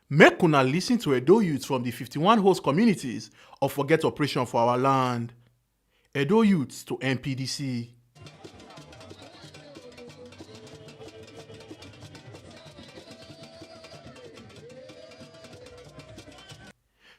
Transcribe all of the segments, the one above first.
Make una listen to Edo youths from the 51 host communities of Forget Operation for Our Land. Edo youths to NPDC.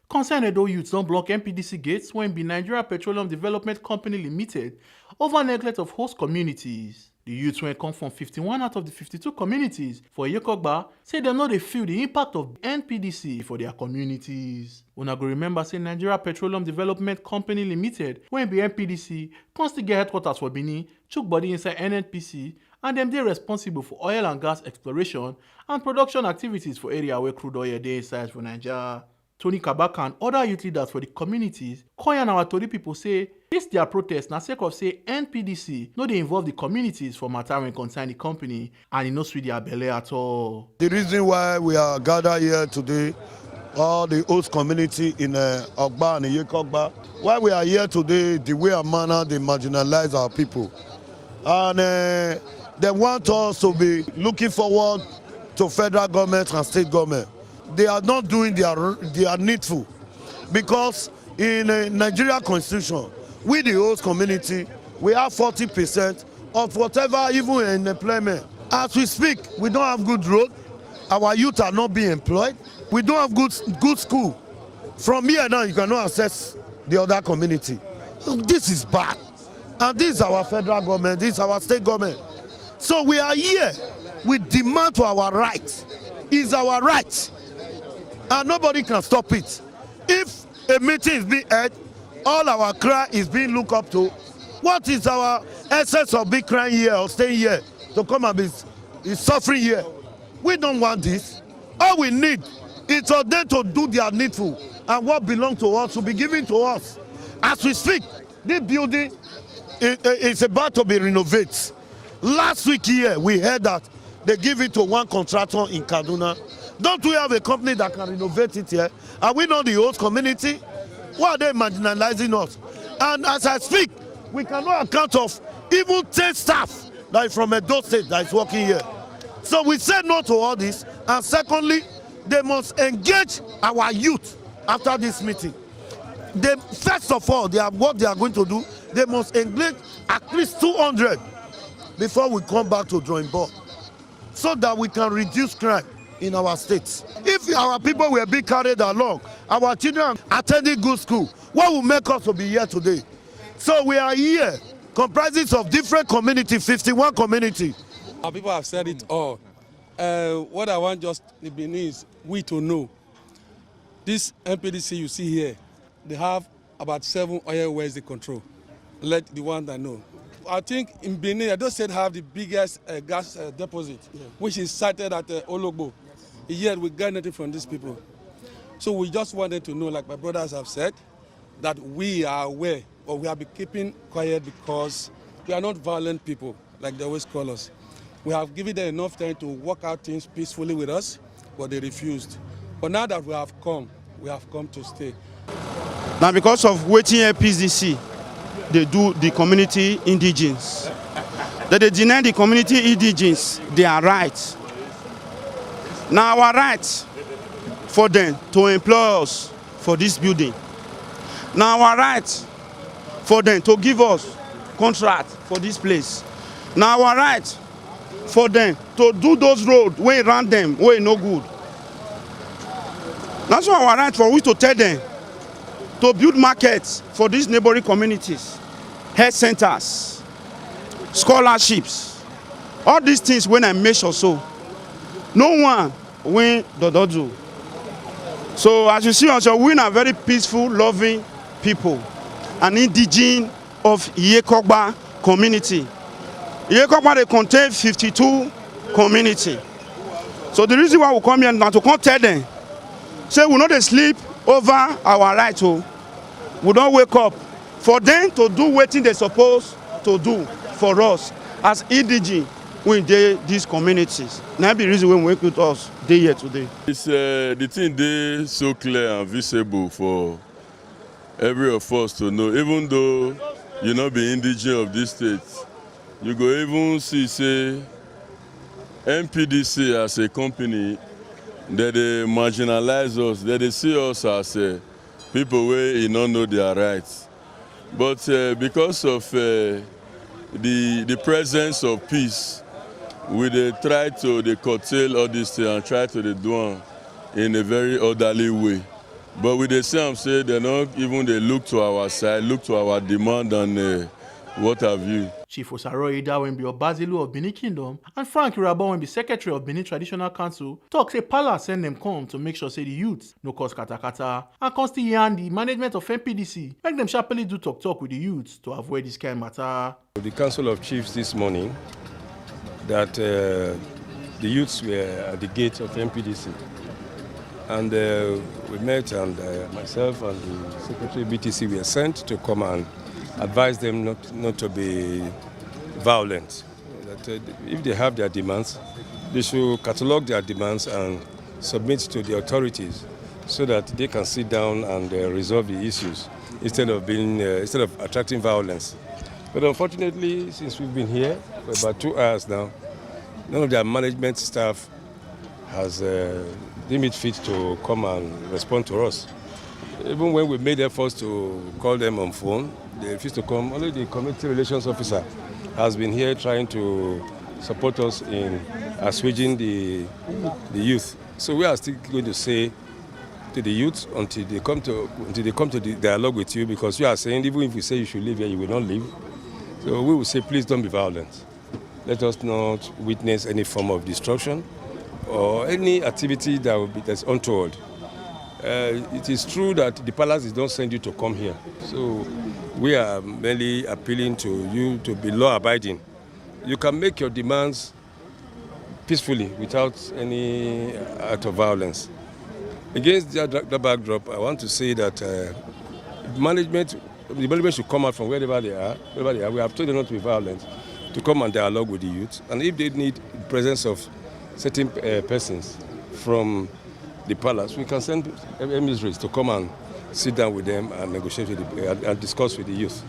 Concerned Edo youths don't block NPDC gates when be Nigeria Petroleum Development Company Limited over neglect of host communities. The youths when come from 51 out of the 52 communities for Yekogba say dem no dey feel the impact of NPDC for their communities. Una go remember say Nigeria Petroleum Development Company Limited wey be NPDC come still get headquarters for Benin, chook body inside NNPC, and dem dey responsible for oil and gas exploration and production activities for area where crude oil dey inside for Nigeria. Tony Kabaka and other youth leaders for the communities call and our Tori people say this their protest na sake of say NPDC no dey involve the communities for matter when concern the company and e no sweet their belle at all. The reason why we are gathered here today, all the host community in Ogba and Yekogba, why we are here today, the way and manner they marginalize our people. And they want us to be looking forward to federal government and state government. They are not doing their needful, because in Nigeria constitution, we the host community, we have 40% of whatever, even in employment. As we speak, we don't have good road, our youth are not being employed, we don't have good school. From here now, you cannot access the other community. This is bad. And this is our federal government, this is our state government. So we are here, we demand for our rights. It's our right. And nobody can stop it. If a meeting is being held, all our cry is being looked up to. What is our essence of being crying here or staying here to come and be suffering here? We don't want this. All we need is for them to do their needful, and what belongs to us will be given to us. As we speak, this building is about to be renovated. Last week here, we heard that they give it to one contractor in Kaduna. Don't we have a company that can renovate it here? Are we not the host community? Why are they marginalizing us? And as I speak, we cannot account of even 10 staff that is from Edo State that is working here. So we say no to all this. And secondly, they must engage our youth after this meeting. First of all, what they are going to do, they must engage at least 200 before we come back to drawing board, so that we can reduce crime in our states. If our people were being carried along, our children attending good school, what will make us to be here today? So we are here, comprising of different communities, 51 communities. Our people have said it all. What I want just the Benin is we to know. This NPDC you see here, they have about 7 oil wells they control. Let the one that know. I think in Benin, Edo State have the biggest gas deposit, which is sited at Ologbo. Yet we get nothing from these people. So we just wanted to know, like my brothers have said, that we are aware, or we have been keeping quiet because we are not violent people, like they always call us. We have given them enough time to work out things peacefully with us, but they refused. But now that we have come to stay. Now because of waiting NPDC, they do the community indigenous. That they deny the community indigenous their rights. Now our right for them to employ us for this building. Now our right for them to give us contract for this place. Now our right for them to do those roads way around them, way no good. That's why our right for we to tell them to build markets for these neighboring communities, health centers, scholarships, all these things when I measure so. No one win do. So as you see us, we are very peaceful, loving people, an indigenous of Yekogba community. Yekogba they contain 52 community. So the reason why we come here now to come tell them, say we not dey sleep over our right. We don't wake up for them to do what they supposed to do for us as indigenous in these communities. Now the reason when we wake with us day here today. It's the thing they so clear and visible for every of us to know. Even though you not be indigenous of this state, you go even see say NPDC as a company that they marginalize us, that they see us as people where you don't know their rights. But because of the presence of peace, we dey try to curtail all this thing and try to do them in a very orderly way. But we dey see am say they not even they look to our side, look to our demand and what have you. Chief Osaro Ida when be Obazilu of Benin Kingdom and Frank Irabon when be Secretary of Benin Traditional Council talk say Palace send them come to make sure say the youths no cause kata and constantly yarn the management of MPDC make them sharply do talk with the youths to avoid this kind of matter. The Council of Chiefs this morning that the youths were at the gate of MPDC and we met and myself and the Secretary BTC were sent to come and advise them not to be violent. That if they have their demands, they should catalog their demands and submit to the authorities so that they can sit down and resolve the issues instead of attracting violence. But unfortunately, since we've been here for about 2 hours now, none of their management staff has deemed it fit to come and respond to us. Even when we made efforts to call them on phone, they refused to come. Only the community relations officer has been here trying to support us in assuaging the youth. So we are still going to say to the youth until they come to the dialogue with you, because you are saying even if we say you should leave here, you will not leave. So we will say, please don't be violent. Let us not witness any form of destruction or any activity that's untoward. It is true that the palace don't send you to come here. So we are merely appealing to you to be law-abiding. You can make your demands peacefully without any act of violence. Against that backdrop, I want to say that the management should come out from wherever they are. We have told them not to be violent, to come and dialogue with the youth. And if they need the presence of certain persons from the palace, we can send emissaries to come and sit down with them and negotiate with and discuss with the youth.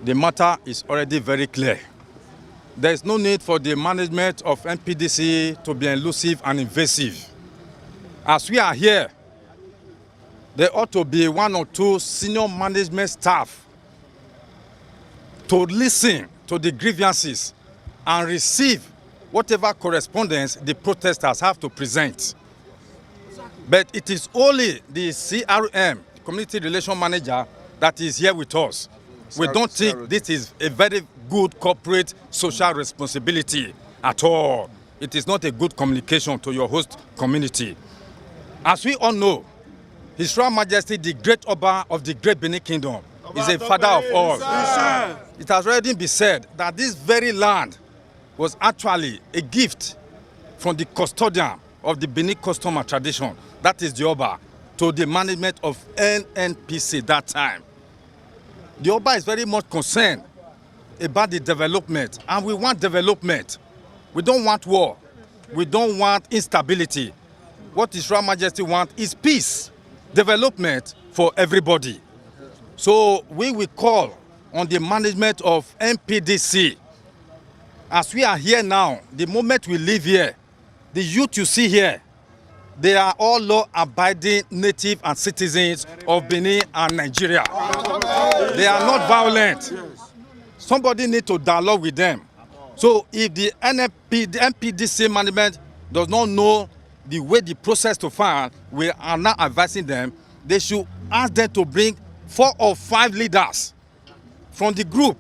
The matter is already very clear. There is no need for the management of MPDC to be elusive and invasive. As we are here, there ought to be 1 or 2 senior management staff to listen to the grievances and receive whatever correspondence the protesters have to present. But it is only the CRM, Community Relation Manager, that is here with us. We don't think this is a very good corporate social responsibility at all. It is not a good communication to your host community. As we all know, His Royal Majesty, the Great Oba of the Great Benin Kingdom, is a father of all. It has already been said that this very land was actually a gift from the custodian of the Benin custom and tradition, that is the Oba, to the management of NNPC that time. The Oba is very much concerned about the development, and we want development. We don't want war. We don't want instability. What His Royal Majesty wants is peace, development for everybody. So we will call on the management of MPDC. As we are here now, the moment we leave here, the youth you see here, they are all law-abiding native and citizens of Benin and Nigeria. They are not violent. Somebody needs to dialogue with them. So if the MPDC management does not know the way the process to file, we are now advising them, they should ask them to bring 4 or 5 leaders from the group.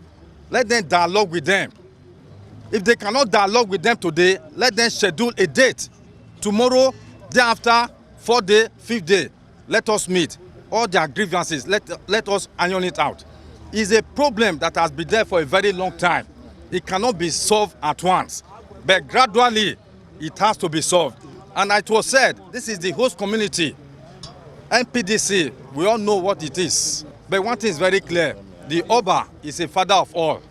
Let them dialogue with them. If they cannot dialogue with them today, let them schedule a date. Tomorrow, day after, 4th day, 5th day, let us meet. All their grievances, let us iron it out. It's a problem that has been there for a very long time. It cannot be solved at once, but gradually, it has to be solved. And it was said, this is the host community. MPDC, we all know what it is. But one thing is very clear, the Oba is a father of all.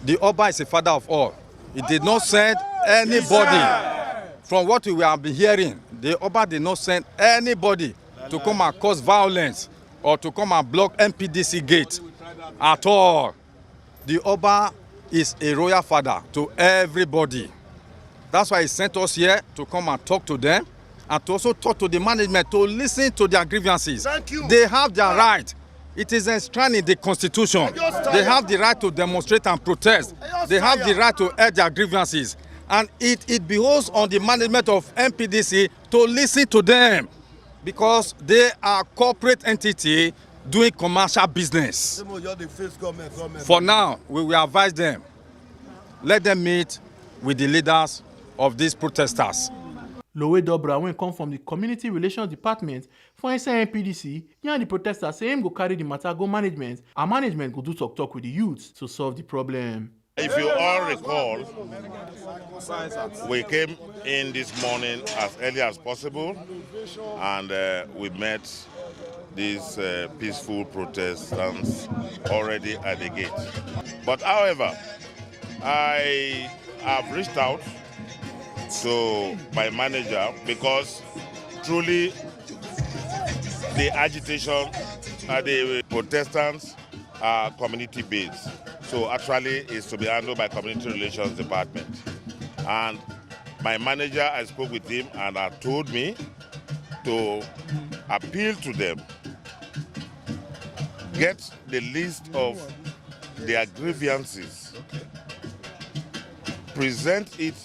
The Oba is a father of all. He did not send anybody. From what we have been hearing, the Oba did not send anybody to come and cause violence or to come and block MPDC gate at all. The Oba is a royal father to everybody. That's why he sent us here to come and talk to them, and to also talk to the management to listen to their grievances. Thank you. They have their right. It is enshrined in the Constitution. They have the right to demonstrate and protest. They have the right to air their grievances. And it behoves on the management of MPDC to listen to them because they are corporate entity doing commercial business. For now, we will advise them. Let them meet with the leaders of these protesters. Lowe Dobra, when come from the Community Relations Department for inside NPDC, and the protesters say him go carry the matter go management, and management go do talk with the youths to solve the problem. If you all recall, we came in this morning as early as possible and we met these peaceful protestants already at the gate. But however, I have reached out to my manager because truly the agitation, the protestants are community based. So actually it's to be handled by Community Relations Department. And my manager, I spoke with him and told me to appeal to them, get the list of their grievances, present it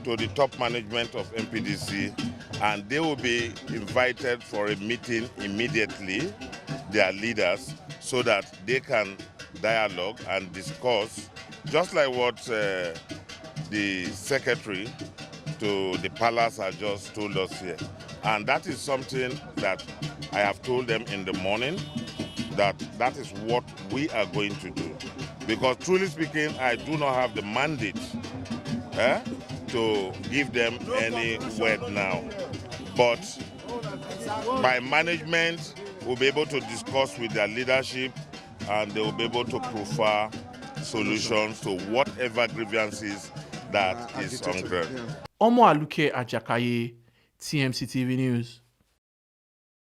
to the top management of MPDC, and they will be invited for a meeting immediately, their leaders, so that they can dialogue and discuss, just like what the secretary to the palace has just told us here. And that is something that I have told them in the morning, that is what we are going to do. Because truly speaking, I do not have the mandate to give them any word now. But by management, we'll be able to discuss with their leadership and they will be able to prefer solutions to whatever grievances that is on ground. Omo Aluke Ajakaye, TMC TV News.